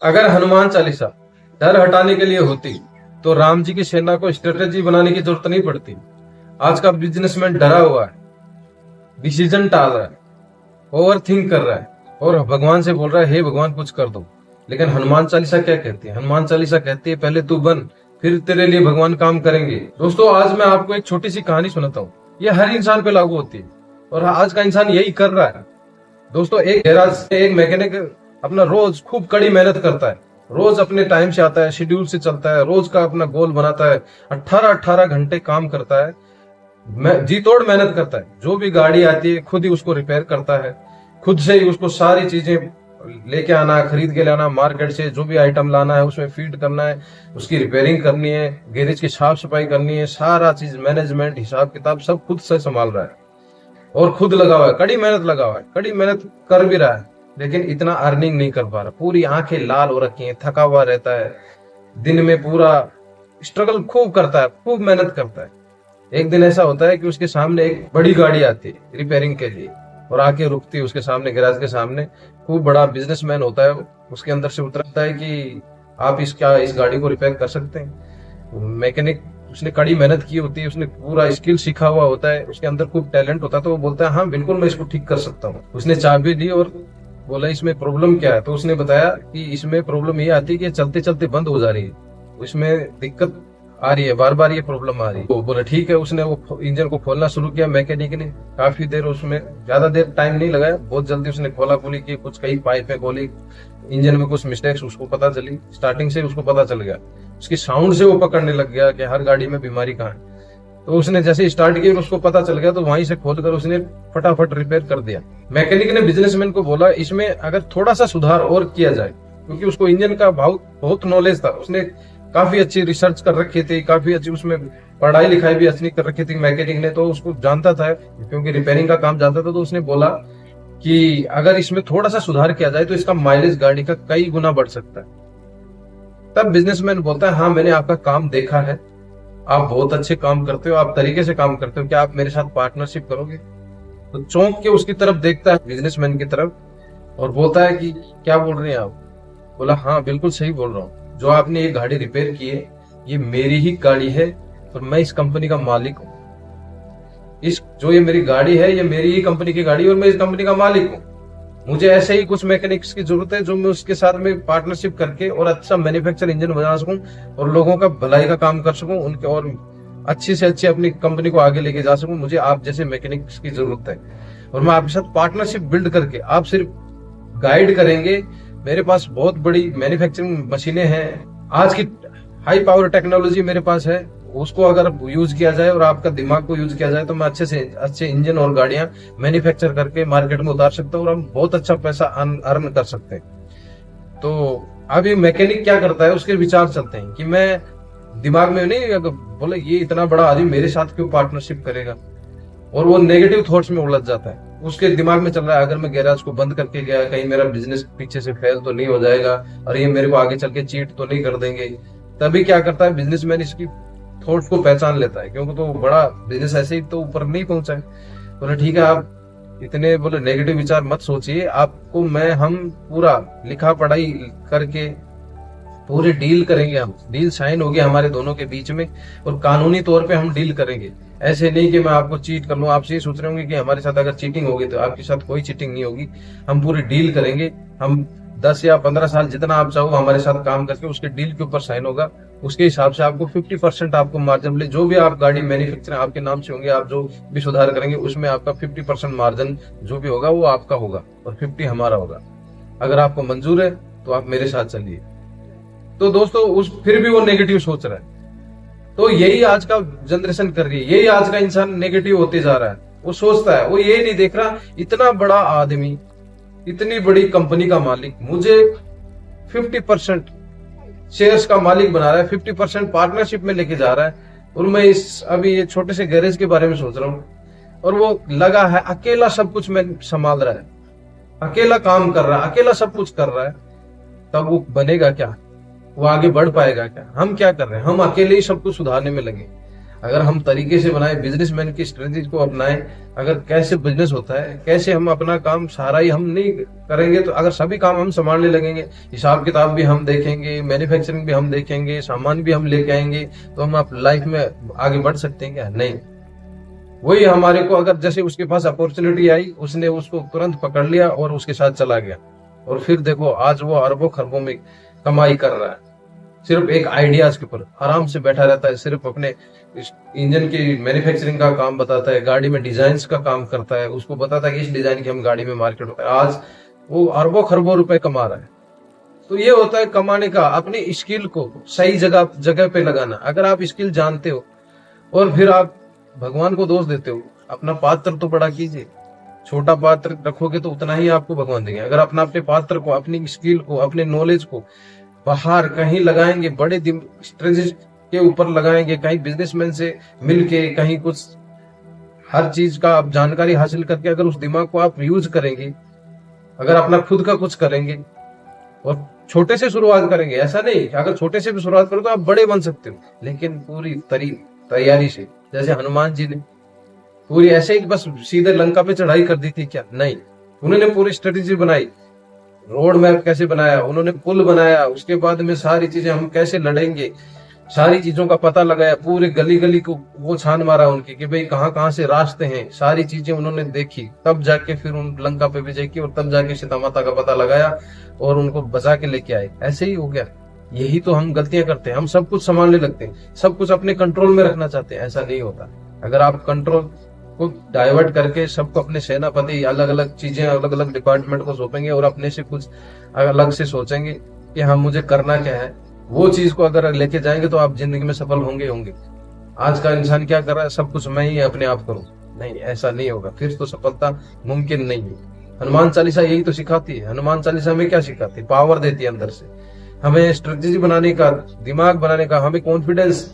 अगर हनुमान चालीसा डर हटाने के लिए होती तो राम जी की सेना को स्ट्रेटेजी बनाने की जरूरत नहीं पड़ती। आज का बिजनेसमैन डरा हुआ है, डिसीजन टाल रहा है, ओवर थिंक कर रहा है और भगवान से बोल रहा है हे भगवान कुछ कर दो। लेकिन हनुमान चालीसा क्या कहती है? हनुमान चालीसा कहती है पहले तू बन, फिर तेरे लिए भगवान काम करेंगे। दोस्तों आज मैं आपको एक छोटी सी कहानी सुनाता हूँ। ये हर इंसान पे लागू होती है और आज का इंसान यही कर रहा है। दोस्तों एक गैराज में एक मैकेनिक अपना रोज खूब कड़ी मेहनत करता है, रोज अपने टाइम से आता है, शेड्यूल से चलता है, रोज का अपना गोल बनाता है, 18-18 घंटे काम करता है, जी तोड़ मेहनत करता है। जो भी गाड़ी आती है खुद ही उसको रिपेयर करता है, खुद से ही उसको सारी चीजें लेके आना, खरीद के लाना, मार्केट से जो भी आइटम लाना है उसमें फीड करना है, उसकी रिपेयरिंग करनी है, गैरेज की साफ सफाई करनी है, सारा चीज मैनेजमेंट हिसाब किताब सब खुद से संभाल रहा है और खुद लगा हुआ है, कड़ी मेहनत लगा हुआ है, कड़ी मेहनत कर भी रहा है, लेकिन इतना अर्निंग नहीं कर पा रहा। पूरी आंखें लाल हो रखी हैं, थका हुआ रहता है, दिन में पूरा स्ट्रगल खूब करता है, खूब मेहनत करता है। एक दिन ऐसा होता है कि उसके सामने एक बड़ी गाड़ी आती है रिपेयरिंग के लिए और आके रुकती है उसके सामने, गैराज के सामने। खूब बड़ा बिजनेसमैन होता है, उसके अंदर से उतरता है कि आप इस गाड़ी को रिपेयर कर सकते हैं। मैकेनिक उसने कड़ी मेहनत की होती है, उसने पूरा स्किल सीखा हुआ होता है, उसके अंदर खूब टैलेंट होता है, तो वो बोलता है हाँ बिल्कुल मैं इसको ठीक कर सकता हूँ। उसने चाबी दी और बोला इसमें प्रॉब्लम क्या है, तो उसने बताया कि इसमें प्रॉब्लम ये आती है कि चलते चलते बंद हो जा रही है, इसमें दिक्कत आ रही है, बार बार ये प्रॉब्लम आ रही है। तो बोला ठीक है। उसने वो इंजन को खोलना शुरू किया मैकेनिक ने, काफी देर, उसमें ज्यादा देर टाइम नहीं लगाया, बहुत जल्दी उसने खोला खोली की, कुछ कई पाइपें खोली, इंजन में कुछ मिस्टेक्स उसको पता चली, स्टार्टिंग से उसको पता चल गया, उसकी साउंड से वो पकड़ने लग गया कि हर गाड़ी में बीमारी कहाँ है। तो उसने जैसे स्टार्ट किया उसको पता चल गया, तो वहीं से खोलकर उसने फटाफट रिपेयर कर दिया। मैकेनिक ने बिजनेसमैन को बोला इसमें अगर थोड़ा सा सुधार और किया जाए, क्योंकि उसको इंजन का बहुत नॉलेज था, उसने काफी अच्छी रिसर्च कर रखी थी, काफी अच्छी उसमें पढ़ाई लिखाई भी अच्छी कर रखी थी मैकेनिक ने, तो उसको जानता था, क्योंकि रिपेयरिंग का काम जानता था। तो उसने बोला कि अगर इसमें थोड़ा सा सुधार किया जाए तो इसका माइलेज गाड़ी का कई गुना बढ़ सकता है। तब बिजनेसमैन बोलता है हाँ मैंने आपका काम देखा है, आप बहुत अच्छे काम करते हो, आप तरीके से काम करते हो, क्या आप मेरे साथ पार्टनरशिप करोगे? तो चौंक के उसकी तरफ देखता है, बिजनेसमैन की तरफ, और बोलता है कि क्या बोल रहे हैं आप? बोला हाँ बिल्कुल सही बोल रहा हूँ, जो आपने ये गाड़ी रिपेयर की है ये मेरी ही गाड़ी है और मैं इस कंपनी का मालिक हूँ। इस जो ये मेरी गाड़ी है ये मेरी ही कंपनी की गाड़ी है और मैं इस कंपनी का मालिक हूँ। मुझे ऐसे ही कुछ मैकेनिक्स की जरूरत है जो मैं उसके साथ में पार्टनरशिप करके और अच्छा मैन्युफैक्चर इंजन बना सकूं और लोगों का भलाई का काम कर सकूं, उनके और अच्छी से अच्छी अपनी कंपनी को आगे लेके जा सकूं। मुझे आप जैसे मैकेनिक्स की जरूरत है और मैं आपके साथ पार्टनरशिप बिल्ड करके, आप सिर्फ गाइड करेंगे। मेरे पास बहुत बड़ी मैन्युफैक्चरिंग मशीनें हैं, आज की हाई पावर टेक्नोलॉजी मेरे पास है, उसको अगर यूज किया जाए और आपका दिमाग को यूज किया जाए तो मैं अच्छे से अच्छे इंजन और गाड़ियां मैन्युफैक्चर करके मार्केट में उतार सकता हूँ और हम बहुत अच्छा पैसा अर्न कर सकते हैं। तो अभी मैकेनिक क्या करता है, उसके विचार चलते हैं कि मैं दिमाग में नहीं, अगर बोले ये इतना बड़ा आदमी मेरे साथ क्यों पार्टनरशिप करेगा, और वो नेगेटिव थॉट्स में उलझ जाता है। उसके दिमाग में चल रहा है अगर मैं गैराज को बंद करके गया कहीं मेरा बिजनेस पीछे से फेल तो नहीं हो जाएगा और ये मेरे को आगे चल के चीट तो नहीं कर देंगे। तभी क्या करता है बिजनेसमैन, इसकी थॉट को पहचान लेता है, क्योंकि तो बड़ा बिजनेस ऐसे ही तो ऊपर नहीं पहुंचा है। बोले ठीक है आप इतने बोले नेगेटिव विचार मत सोचिए, आपको हम पूरा लिखा पढ़ाई करके पूरी डील करेंगे, हम डील साइन होगी हमारे दोनों के बीच में और कानूनी तौर पे हम डील करेंगे। ऐसे नहीं कि मैं आपको चीट कर लूं, आप ये सोच रहे होंगे कि हमारे साथ अगर चीटिंग होगी, तो आपके साथ कोई चीटिंग नहीं होगी, हम पूरी डील करेंगे। हम 10 या 15 साल जितना आप चाहो हमारे साथ काम करके उसके डील के ऊपर साइन होगा, उसके हिसाब से आपको 50% आपको मार्जिन मिले। जो भी आप गाड़ी मैन्युफैक्चर आपके नाम से होंगे, आप जो भी सुधार करेंगे उसमें आपका 50% मार्जिन जो भी होगा वो आपका होगा और 50 हमारा होगा। अगर आपको मंजूर है तो आप मेरे साथ चलिए। तो दोस्तों फिर भी वो नेगेटिव सोच रहा है। तो यही आज का जनरेशन कर रही है, यही आज का इंसान नेगेटिव होते जा रहा है। वो सोचता है, वो ये नहीं देख रहा इतना बड़ा आदमी, इतनी बड़ी कंपनी का मालिक मुझे 50% शेयर्स का मालिक बना रहा है, 50% पार्टनरशिप में लेके जा रहा है, और मैं अभी ये छोटे से गैरेज के बारे में सोच रहा हूँ और वो लगा है अकेला सब कुछ में संभाल रहा है, अकेला काम कर रहा है, अकेला सब कुछ कर रहा है। तब वो बनेगा क्या, वो आगे बढ़ पाएगा क्या? हम क्या कर रहे हैं, हम अकेले ही सब कुछ सुधारने में लगे। अगर हम तरीके से बनाए, बिजनेसमैन की स्ट्रेटेजी को अपनाएं, अगर कैसे बिजनेस होता है, कैसे हम अपना काम सारा ही हम नहीं करेंगे, तो अगर सभी काम हम संभालने लगेंगे, हिसाब किताब भी हम देखेंगे, मैन्युफैक्चरिंग भी हम देखेंगे, सामान भी हम लेके आएंगे, तो हम आप लाइफ में आगे बढ़ सकते हैं क्या? नहीं। वही हमारे को, अगर जैसे उसके पास अपॉर्चुनिटी आई, उसने उसको तुरंत पकड़ लिया और उसके साथ चला गया, और फिर देखो आज वो अरबों खरबों में कमाई कर रहा है। सिर्फ एक आइडियाज के ऊपर आराम से बैठा रहता है, सिर्फ अपने इंजन की मैन्युफैक्चरिंग का काम बताता है, गाड़ी में डिजाइन का काम करता है, उसको बताता है कि इस डिजाइन की हम गाड़ी में मार्केट होता है। आज वो अरबों खरबों रुपए कमा रहा है। तो ये होता है कमाने का, अपनी स्किल को सही जगह जगह पे लगाना। अगर आप स्किल जानते हो और फिर आप भगवान को दोष देते हो, अपना पात्र तो बड़ा कीजिए। छोटा पात्र रखोगे तो उतना ही आपको भगवान देंगे। अगर अपने पात्र को, अपनी स्किल को, अपने नॉलेज को बाहर कहीं लगाएंगे, बड़े स्ट्रेटेजी के ऊपर लगाएंगे, कहीं बिजनेसमैन से मिलके, कहीं कुछ हर चीज का आप जानकारी हासिल करके अगर उस दिमाग को आप यूज करेंगे, अगर अपना खुद का कुछ करेंगे और छोटे से शुरुआत करेंगे, ऐसा नहीं अगर छोटे से भी शुरुआत करो तो आप बड़े बन सकते हो, लेकिन पूरी तैयारी से। जैसे हनुमान जी ने पूरी ऐसे ही बस सीधे लंका पे चढ़ाई कर दी थी क्या? नहीं, उन्होंने पूरी स्ट्रेटेजी बनाई, रोड मैप कैसे बनाया, उन्होंने पुल बनाया, उसके बाद में सारी चीजें हम कैसे लड़ेंगे, सारी चीजों का पता लगाया, पूरे गली गली को वो छान मारा उनकी कि भाई कहाँ कहाँ से रास्ते हैं, सारी चीजें उन्होंने देखी, तब जाके फिर उन लंका पे विजय की और तब जाके सीता माता का पता लगाया और उनको बचा के लेके आए। ऐसे ही हो गया। यही तो हम गलतियां करते हैं, हम सब कुछ संभालने लगते हैं, सब कुछ अपने कंट्रोल में रखना चाहते हैं। ऐसा नहीं होता। अगर आप कंट्रोल को डाइवर्ट करके सबको अपने सेनापति, अलग अलग चीजें, अलग अलग डिपार्टमेंट को सौंपेंगे और अपने से कुछ अलग से सोचेंगे कि हाँ मुझे करना क्या है, वो चीज को अगर लेके जाएंगे तो आप जिंदगी में सफल होंगे। आज का इंसान क्या कर रहा है, सब कुछ मैं ही अपने आप करूं। नहीं, ऐसा नहीं होगा, फिर तो सफलता मुमकिन नहीं है। हनुमान चालीसा यही तो सिखाती है। हनुमान चालीसा में क्या सिखाती है? पावर देती है अंदर से, हमें स्ट्रेटेजी बनाने का, दिमाग बनाने का, हमें कॉन्फिडेंस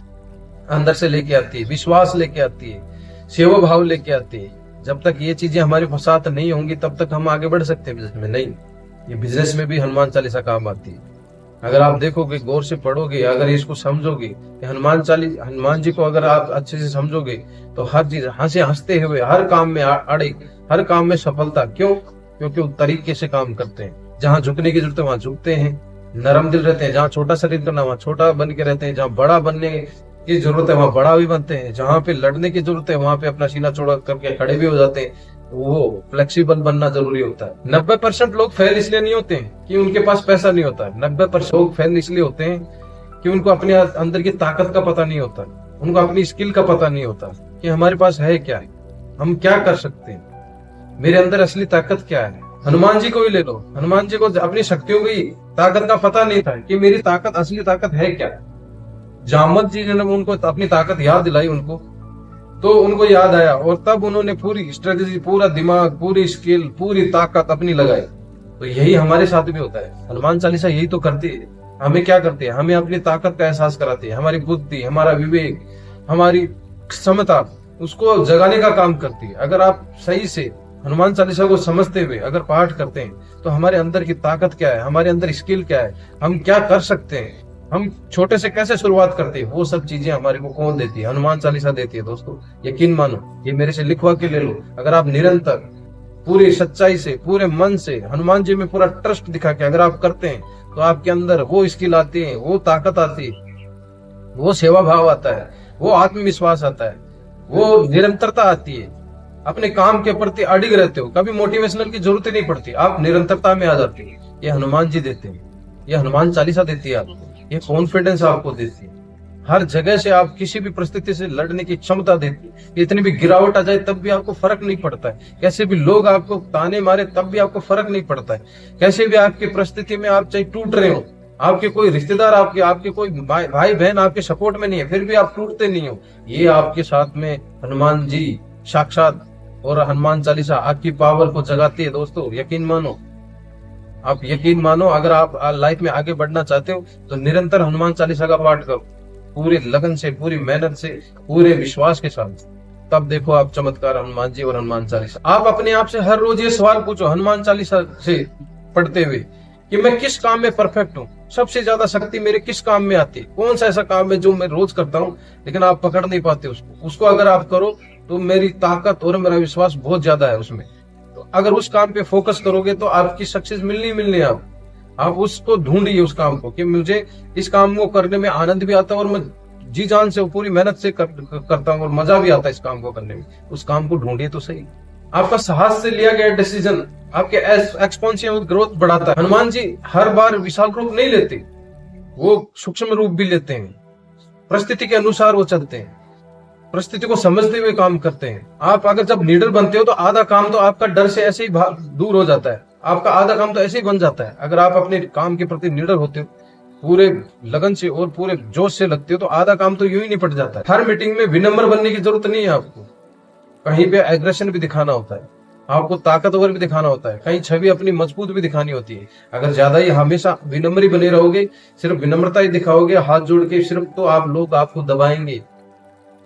अंदर से लेके आती है, विश्वास लेके आती है, सेवा भाव लेके आती है। जब तक ये चीजें हमारे साथ नहीं होंगी तब तक हम आगे बढ़ सकते हैं बिजनेस में नहीं। ये बिजनेस में भी हनुमान चालीसा काम आती है। अगर आप देखोगे, गौर से पढ़ोगे, अगर इसको समझोगे कि हनुमान जी को अगर आप अच्छे से समझोगे तो हर चीज हंसते हुए हर काम में अड़े, हर काम में सफलता। क्यों? क्योंकि वो तरीके से काम करते हैं। जहाँ झुकने की जरूरत है वहां झुकते हैं, नरम दिल रहते हैं। जहाँ छोटा शरीर करना वहां छोटा बन के रहते हैं। जहाँ बड़ा बनने की जरूरत है वहां बड़ा भी बनते हैं। जहाँ पे लड़ने की जरूरत है वहां पे अपना सीना चौड़ा करके खड़े भी हो जाते हैं। वो फ्लेक्सिबल बनना जरूरी होता है। 90% लोग फेल इसलिए नहीं होते हैं कि उनके पास पैसा नहीं होता है। 90% लोग फेल इसलिए होते हैं कि उनको अपने अंदर की ताकत का पता नहीं होता, उनको अपनी स्किल का पता नहीं होता कि हमारे पास है क्या है, हम क्या कर सकते हैं, मेरे अंदर असली ताकत क्या है। हनुमान जी को ही ले लो, हनुमान जी को अपनी शक्तियों की ताकत का पता नहीं था कि मेरी ताकत, असली ताकत है क्या। जामवंत जी ने उनको अपनी ताकत याद दिलाई उनको, तो उनको याद आया और तब उन्होंने पूरी स्ट्रेटेजी, पूरा दिमाग, पूरी स्किल, पूरी ताकत अपनी लगाई। तो यही हमारे साथ भी होता है। हनुमान चालीसा यही तो करती है। हमें क्या करती है? हमें अपनी ताकत का एहसास कराती है। हमारी बुद्धि, हमारा विवेक, हमारी क्षमता, उसको जगाने का काम करती है। अगर आप सही से हनुमान चालीसा को समझते हुए अगर पाठ करते हैं तो हमारे अंदर की ताकत क्या है, हमारे अंदर स्किल क्या है, हम क्या कर सकते हैं, हम छोटे से कैसे शुरुआत करते हैं, वो सब चीजें हमारे को कौन देती है? हनुमान चालीसा देती है। दोस्तों यकीन मानो, ये मेरे से लिखवा के ले लो। अगर आप निरंतर पूरी सच्चाई से, पूरे मन से हनुमान जी में पूरा ट्रस्ट दिखा के अगर आप करते हैं तो आपके अंदर वो स्किल आती है, वो ताकत आती है, वो सेवा भाव आता है, वो आत्मविश्वास आता है, वो निरंतरता आती है। अपने काम के प्रति अडिग रहते हो, कभी मोटिवेशनल की जरूरत ही नहीं पड़ती, आप निरंतरता में आ जाते हो। ये हनुमान जी देते हैं, ये हनुमान चालीसा देती है आपको, ये कॉन्फिडेंस आपको देती है। हर जगह से आप किसी भी परिस्थिति से लड़ने की क्षमता देती है। इतनी भी गिरावट आ जाए तब भी आपको फर्क नहीं पड़ता है। कैसे भी लोग आपको ताने मारे तब भी आपको फर्क नहीं पड़ता है। कैसे भी आपकी परिस्थिति में आप चाहे टूट रहे हो, आपके कोई रिश्तेदार, आपके कोई भाई बहन आपके सपोर्ट में नहीं है, फिर भी आप टूटते नहीं हो। ये आपके साथ में हनुमान जी साक्षात और हनुमान चालीसा आपकी पावर को जगाती है। दोस्तों यकीन मानो, आप यकीन मानो, अगर आप लाइफ में आगे बढ़ना चाहते हो तो निरंतर हनुमान चालीसा का पाठ करो, पूरे लगन से, पूरी मेहनत से, पूरे विश्वास के साथ। तब देखो आप चमत्कार हनुमान जी और हनुमान चालीसा। आप अपने आप से हर रोज ये सवाल पूछो हनुमान चालीसा से पढ़ते हुए कि मैं किस काम में परफेक्ट हूँ। सबसे ज्यादा शक्ति मेरे किस काम में आती है, कौन सा ऐसा काम है जो मैं रोज करता हूँ लेकिन आप पकड़ नहीं पाते उसको अगर आप करो तो मेरी ताकत और मेरा विश्वास बहुत ज्यादा है उसमें। तो अगर उस काम पे फोकस करोगे तो आपकी सक्सेस मिलनी मिलनी है। आप उसको ढूंढिए उस काम को कि मुझे इस काम को करने में आनंद भी आता है और मैं जी जान से पूरी मेहनत से करता हूँ और मजा भी आता है इस काम को करने में। उस काम को ढूंढिए तो सही। आपका साहस से लिया गया डिसीजन आपके एक्सपोनेंशियल ग्रोथ बढ़ाता है। हनुमान जी हर बार विशाल रूप नहीं लेते, वो सूक्ष्म रूप भी लेते हैं। परिस्थिति के अनुसार वो चलते हैं, परिस्थिति को समझते हुए काम करते हैं। आप अगर जब लीडर बनते हो तो आधा काम तो आपका डर से ऐसे ही दूर हो जाता है, आपका आधा काम तो ऐसे ही बन जाता है। अगर आप अपने काम के प्रति निडर होते हो, पूरे लगन से और पूरे जोश से लगते हो तो आधा काम तो यूं ही निपट जाता है। हर मीटिंग में विनम्र बनने की जरूरत नहीं है आपको, कहीं पे एग्रेशन भी दिखाना होता है, आपको ताकतवर भी दिखाना होता है, कहीं छवि अपनी मजबूत भी दिखानी होती है। अगर ज्यादा ही हमेशा विनम्र ही बने रहोगे, सिर्फ विनम्रता ही दिखाओगे हाथ जोड़ के सिर्फ, तो आप लोग आपको दबाएंगे,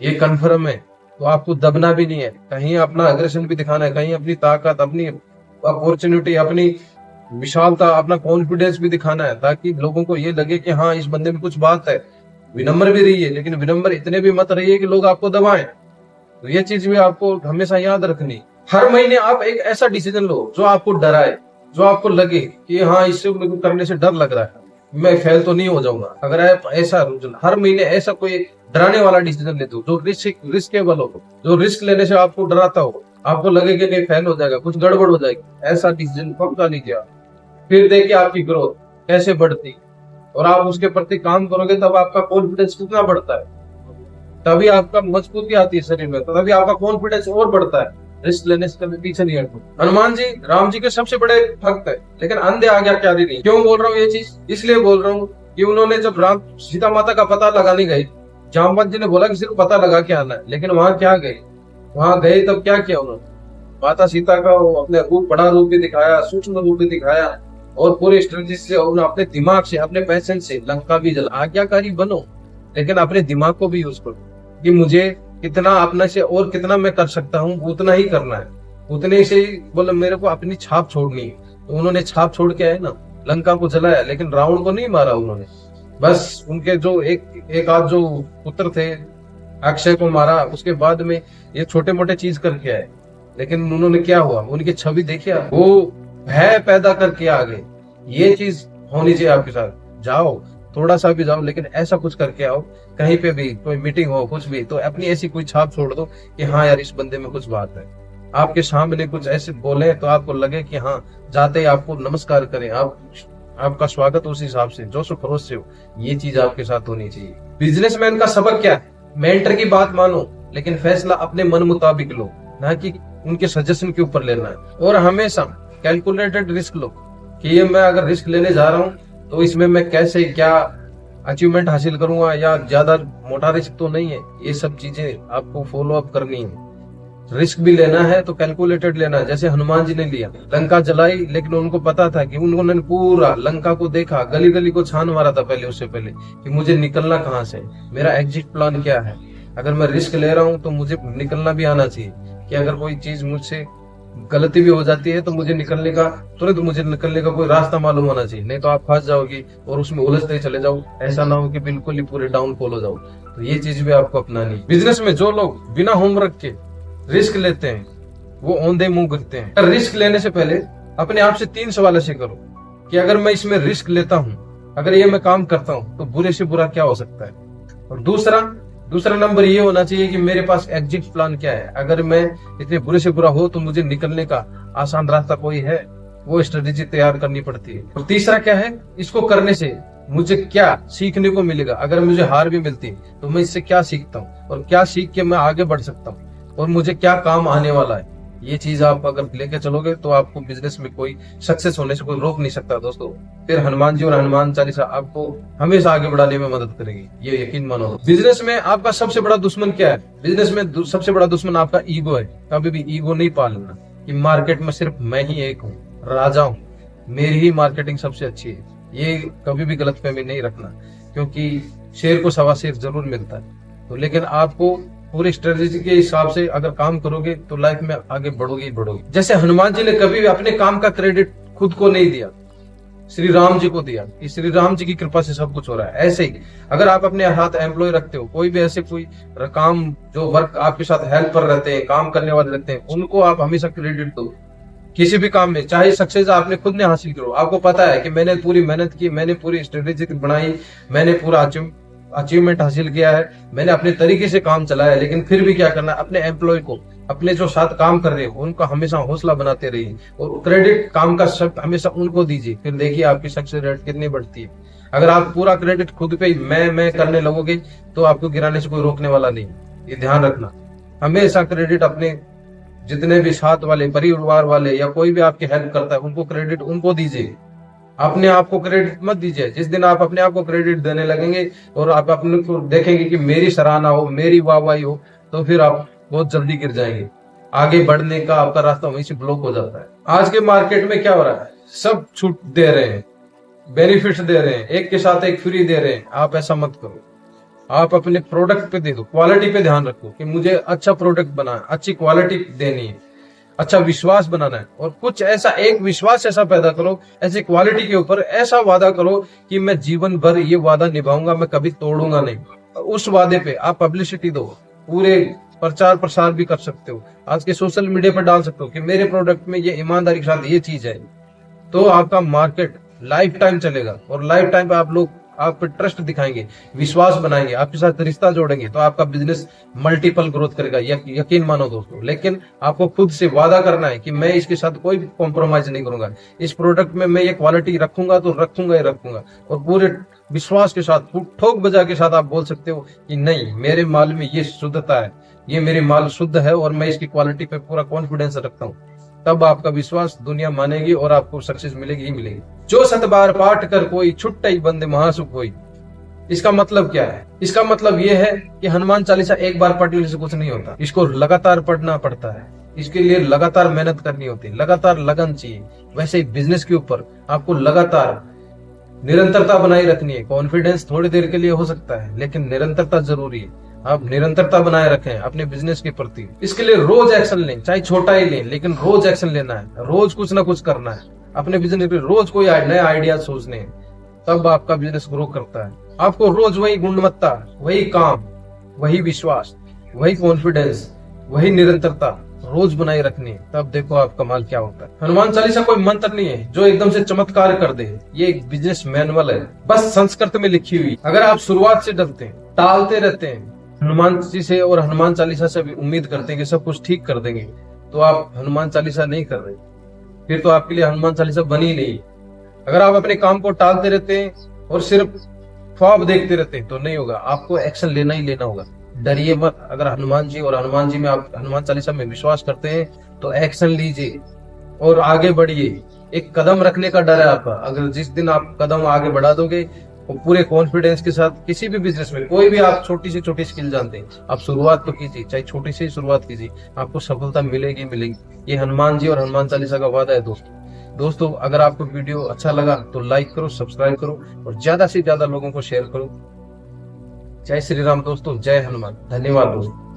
ये कन्फर्म है। तो आपको दबना भी नहीं है, कहीं अपना एग्रेशन भी दिखाना है, कहीं अपनी ताकत, अपनी अपॉर्चुनिटी, अपनी विशालता, अपना कॉन्फिडेंस भी दिखाना है, ताकि लोगों को ये लगे कि हाँ इस बंदे में कुछ बात है। विनम्र भी रहिए, लेकिन विनम्र इतने भी मत रहिए कि लोग आपको दबाएं। तो ये चीज भी आपको हमेशा याद रखनी। हर महीने आप एक ऐसा डिसीजन लो जो आपको डराए, जो आपको लगे कि हाँ इससे करने से डर लग रहा है, मैं फेल तो नहीं हो जाऊंगा। अगर आप ऐसा हर महीने ऐसा कोई डराने वाला डिसीजन लेते हो जो रिस्केबल हो, जो रिस्क लेने से आपको डराता हो, आपको लगे कि नहीं फेल हो जाएगा, कुछ गड़बड़ हो जाएगी, ऐसा डिसीजन पक्का लीजिए। फिर देखिए आपकी ग्रोथ कैसे बढ़ती, और आप उसके प्रति काम करोगे तब आपका कॉन्फिडेंस कितना बढ़ता है, तभी आपका मजबूती आती है शरीर में, तभी आपका कॉन्फिडेंस और बढ़ता है। रिस्क लेने से कभी पीछे नहीं हटो। हनुमान जी राम जी के सबसे बड़े भक्त है, लेकिन अंधे आज्ञाकारी नहीं। क्यों बोल रहा हूँ ये चीज? इसलिए बोल रहा हूँ कि उन्होंने जब राम सीता माता का पता लगाने गए, जामवंत जी ने बोला कि सिर्फ पता लगा के आना है, लेकिन वहां क्या गए, वहां गए तब क्या किया उन्होंने? माता सीता का अपने रूप, बड़ा रूप भी दिखाया, सूक्ष्म रूप भी दिखाया, और पूरी स्ट्रेटजी से उन्होंने अपने दिमाग से, अपने पैशन से लंका भी जला। आज्ञाकारी बनो, लेकिन अपने दिमाग को भी यूज करो कि मुझे कितना अपने से और कितना मैं कर सकता हूँ, उतना ही करना है, उतने से ही बोले मेरे को अपनी छाप छोड़नी है। तो उन्होंने छाप छोड़ के आए ना, लंका को जलाया, लेकिन रावण को नहीं मारा उन्होंने। बस उनके जो एक आध जो पुत्र थे अक्षय को मारा, उसके बाद में ये छोटे मोटे चीज करके आए। लेकिन उन्होंने क्या हुआ, उनकी छवि देखिए, वो भय पैदा करके आ गए। ये चीज होनी चाहिए आपके साथ। जाओ थोड़ा सा भी जाओ, लेकिन ऐसा कुछ करके आओ, कहीं पे भी कोई मीटिंग हो, कुछ भी, तो अपनी ऐसी कोई छाप छोड़ दो कि हाँ यार इस बंदे में कुछ बात है। आपके सामने कुछ ऐसे बोले तो आपको लगे कि हाँ, जाते ही आपको नमस्कार करें, आपका स्वागत उस हिसाब से, जोश खरोश से हो। ये चीज आपके साथ होनी चाहिए। बिजनेसमैन का सबक क्या है? मेंटर की बात मानो, लेकिन फैसला अपने मन मुताबिक लो, ना कि उनके सजेशन के ऊपर लेना है। और हमेशा कैलकुलेटेड रिस्क लो कि ये मैं अगर रिस्क लेने जा रहा हूँ तो इसमें मैं कैसे क्या अचीवमेंट हासिल करूंगा, या ज्यादा मोटा रिस्क तो नहीं है। ये सब चीजें आपको फॉलो अप करनी है। रिस्क भी लेना है तो कैलकुलेटेड लेना है। जैसे हनुमान जी ने लिया, लंका जलाई, लेकिन उनको पता था कि उन्होंने पूरा लंका को देखा, गली गली को छान मारा था पहले, उससे पहले कि मुझे निकलना कहाँ से, मेरा एग्जिट प्लान क्या है। अगर मैं रिस्क ले रहा हूँ तो मुझे निकलना भी आना चाहिए, कि अगर कोई चीज मुझसे गलती भी हो जाती है तो मुझे निकलने का कोई रास्ता मालूम होना चाहिए, नहीं तो आप फंस जाओगे और उसमें उलझते चले जाओ। ऐसा ना हो कि बिल्कुल ही पूरे डाउनफॉल हो जाओ। तो ये चीज भी आपको अपनानी। बिजनेस में जो लोग बिना होमवर्क के रिस्क लेते हैं वो औंधे मुंह गिरते हैं। रिस्क लेने से पहले अपने आप से 3 सवाल ऐसे करो कि अगर मैं इसमें रिस्क लेता हूँ, अगर ये मैं काम करता हूँ तो बुरे से बुरा क्या हो सकता है। और दूसरा नंबर ये होना चाहिए कि मेरे पास एग्जिट प्लान क्या है। अगर मैं इतने बुरे से बुरा हो तो मुझे निकलने का आसान रास्ता कोई है, वो स्ट्रेटेजी तैयार करनी पड़ती है। और तीसरा क्या है, इसको करने से मुझे क्या सीखने को मिलेगा। अगर मुझे हार भी मिलती है तो मैं इससे क्या सीखता हूँ, और क्या सीख के मैं आगे बढ़ सकता हूँ, और मुझे क्या काम आने वाला है। ये चीज आप अगर लेके चलोगे तो आपको बिजनेस में कोई सक्सेस होने से कोई रोक नहीं सकता दोस्तों। फिर हनुमान जी और हनुमान चालीसा आपको हमेशा आगे बढ़ाने में मदद करेगी, ये यकीन मानो। बिजनेस में आपका सबसे बड़ा दुश्मन क्या है? बिजनेस में सबसे बड़ा दुश्मन आपका ईगो है। कभी भी ईगो नहीं पालना कि मार्केट में सिर्फ मैं ही एक हूँ, राजा हूँ, मेरी ही मार्केटिंग सबसे अच्छी है। ये कभी भी गलतफहमी नहीं रखना, क्योंकि शेर को सवा शेर जरूर मिलता है। तो लेकिन आपको पूरी स्ट्रेटेजी के हिसाब से अगर काम करोगे तो लाइफ में आगे बढ़ोगे ही बढ़ोगे। जैसे हनुमान जी ने कभी भी अपने काम का क्रेडिट खुद को नहीं दिया, श्री राम जी को दिया कि श्री राम जी की कृपा से सब कुछ हो रहा है। ऐसे ही अगर आप अपने हाथ एम्प्लॉय रखते हो, कोई भी ऐसे कोई काम जो वर्क आपके साथ हेल्प पर रहते हैं, काम करने वाले रहते हैं, उनको आप हमेशा क्रेडिट दो किसी भी काम में। चाहे सक्सेस आपने खुद ने हासिल करो, आपको पता है कि मैंने पूरी मेहनत की, मैंने पूरी स्ट्रेटेजी बनाई, मैंने पूरा अचीवमेंट हासिल किया है, मैंने अपने तरीके से काम चलाया है, लेकिन फिर भी क्या करना है, अपने एम्प्लॉय को, अपने जो साथ काम कर रहे हो उनका हमेशा हौसला बनाते रहिए और क्रेडिट काम का सब हमेशा उनको दीजिए। फिर देखिए आपकी सक्सेस रेट कितनी बढ़ती है। अगर आप पूरा क्रेडिट खुद पे ही मैं करने लगोगे तो आपको गिराने से कोई रोकने वाला नहीं। ये ध्यान रखना, हमेशा क्रेडिट अपने जितने भी साथ वाले, परिवार वाले या कोई भी आपकी हेल्प करता है उनको क्रेडिट उनको दीजिए, अपने आप को क्रेडिट मत दीजिए। जिस दिन आप अपने आप को क्रेडिट देने लगेंगे और आप अपने को देखेंगे कि मेरी सराहना हो, मेरी वाहवाही हो, तो फिर आप बहुत जल्दी गिर जाएंगे। आगे बढ़ने का आपका रास्ता वहीं से ब्लॉक हो जाता है। आज के मार्केट में क्या हो रहा है, सब छूट दे रहे हैं, बेनिफिट्स दे रहे हैं, एक के साथ एक फ्री दे रहे हैं। आप ऐसा मत करो, आप अपने प्रोडक्ट पे दे दो, क्वालिटी पे ध्यान रखो कि मुझे अच्छा प्रोडक्ट बनाना, अच्छी क्वालिटी देनी है, अच्छा विश्वास बनाना है। और कुछ ऐसा एक विश्वास ऐसा पैदा करो, ऐसी क्वालिटी के ऊपर ऐसा वादा करो कि मैं जीवन भर ये वादा निभाऊंगा, मैं कभी तोड़ूंगा नहीं। उस वादे पे आप पब्लिसिटी दो, पूरे प्रचार प्रसार भी कर सकते हो, आज के सोशल मीडिया पर डाल सकते हो कि मेरे प्रोडक्ट में ये ईमानदारी के साथ ये चीज है। तो आपका मार्केट लाइफ टाइम चलेगा और लाइफ टाइम पे आप लोग आप पे ट्रस्ट दिखाएंगे, विश्वास बनाएंगे, आपके साथ रिश्ता जोड़ेंगे, तो आपका बिजनेस मल्टीपल ग्रोथ करेगा। यकीन मानो दोस्तों। लेकिन आपको खुद से वादा करना है कि मैं इसके साथ कोई कॉम्प्रोमाइज नहीं करूंगा, इस प्रोडक्ट में मैं ये क्वालिटी रखूंगा तो रखूंगा ही रखूंगा। और पूरे विश्वास के साथ, ठोक बजा के साथ आप बोल सकते हो कि नहीं, मेरे माल में ये शुद्धता है, ये मेरी माल शुद्ध है और मैं इसकी क्वालिटी पे पूरा कॉन्फिडेंस रखता हूँ। तब आपका विश्वास दुनिया मानेगी और आपको सक्सेस मिलेगी ही मिलेगी। जो 7 बार पाठ कर कोई छुट्टा ही बंदे महासुख होई। इसका मतलब क्या है? इसका मतलब यह है कि हनुमान चालीसा एक बार पढ़ने से कुछ नहीं होता, इसको लगातार पढ़ना पड़ता है, इसके लिए लगातार मेहनत करनी होती है, लगातार लगन चाहिए। वैसे ही बिजनेस के ऊपर आपको लगातार निरंतरता बनाए रखनी है। कॉन्फिडेंस थोड़ी देर के लिए हो सकता है, लेकिन निरंतरता जरूरी है। आप निरंतरता बनाए रखें अपने बिजनेस के प्रति। इसके लिए रोज एक्शन लें, चाहे छोटा ही लें, लेकिन रोज एक्शन लेना है, रोज कुछ ना कुछ करना है अपने बिजनेस पे। रोज कोई नया आइडिया सोचने हैं, तब आपका बिजनेस ग्रो करता है। आपको रोज वही गुणवत्ता, वही काम, वही विश्वास, वही कॉन्फिडेंस, वही निरंतरता रोज बनाए रखनी है। तब देखो आप कमाल क्या होता है। हनुमान चालीसा कोई मंत्र नहीं है जो एकदम से चमत्कार कर दे, ये एक बिजनेस मैनुअल है, बस संस्कृत में लिखी हुई। अगर आप शुरुआत से डरते हैं, टालते रहते हैं, हनुमान जी से और हनुमान चालीसा से भी उम्मीद करते हैं कि सब कुछ ठीक कर देंगे, तो आप हनुमान चालीसा नहीं कर रहे, फिर तो आपके लिए हनुमान चालीसा बनी नहीं। अगर आप अपने काम को टालते रहते हैं और सिर्फ ख्वाब देखते रहते हैं तो नहीं होगा, आपको एक्शन लेना ही लेना होगा। डरिए मत। अगर हनुमान जी और हनुमान जी में आप हनुमान चालीसा में विश्वास करते हैं तो एक्शन लीजिए और आगे बढ़िए। एक कदम रखने का डर है आपका, अगर जिस दिन आप कदम आगे बढ़ा दोगे और पूरे कॉन्फिडेंस के साथ किसी भी बिजनेस में, कोई भी आप छोटी से छोटी स्किल जानते हैं, आप शुरुआत तो कीजिए, चाहे छोटी से ही शुरुआत कीजिए, आपको सफलता मिलेगी मिलेगी। ये हनुमान जी और हनुमान चालीसा का वादा है दोस्तों। अगर आपको वीडियो अच्छा लगा तो लाइक करो, सब्सक्राइब करो और ज्यादा से ज्यादा लोगों को शेयर करो। जय श्री राम दोस्तों, जय हनुमान। धन्यवाद दोस्तों।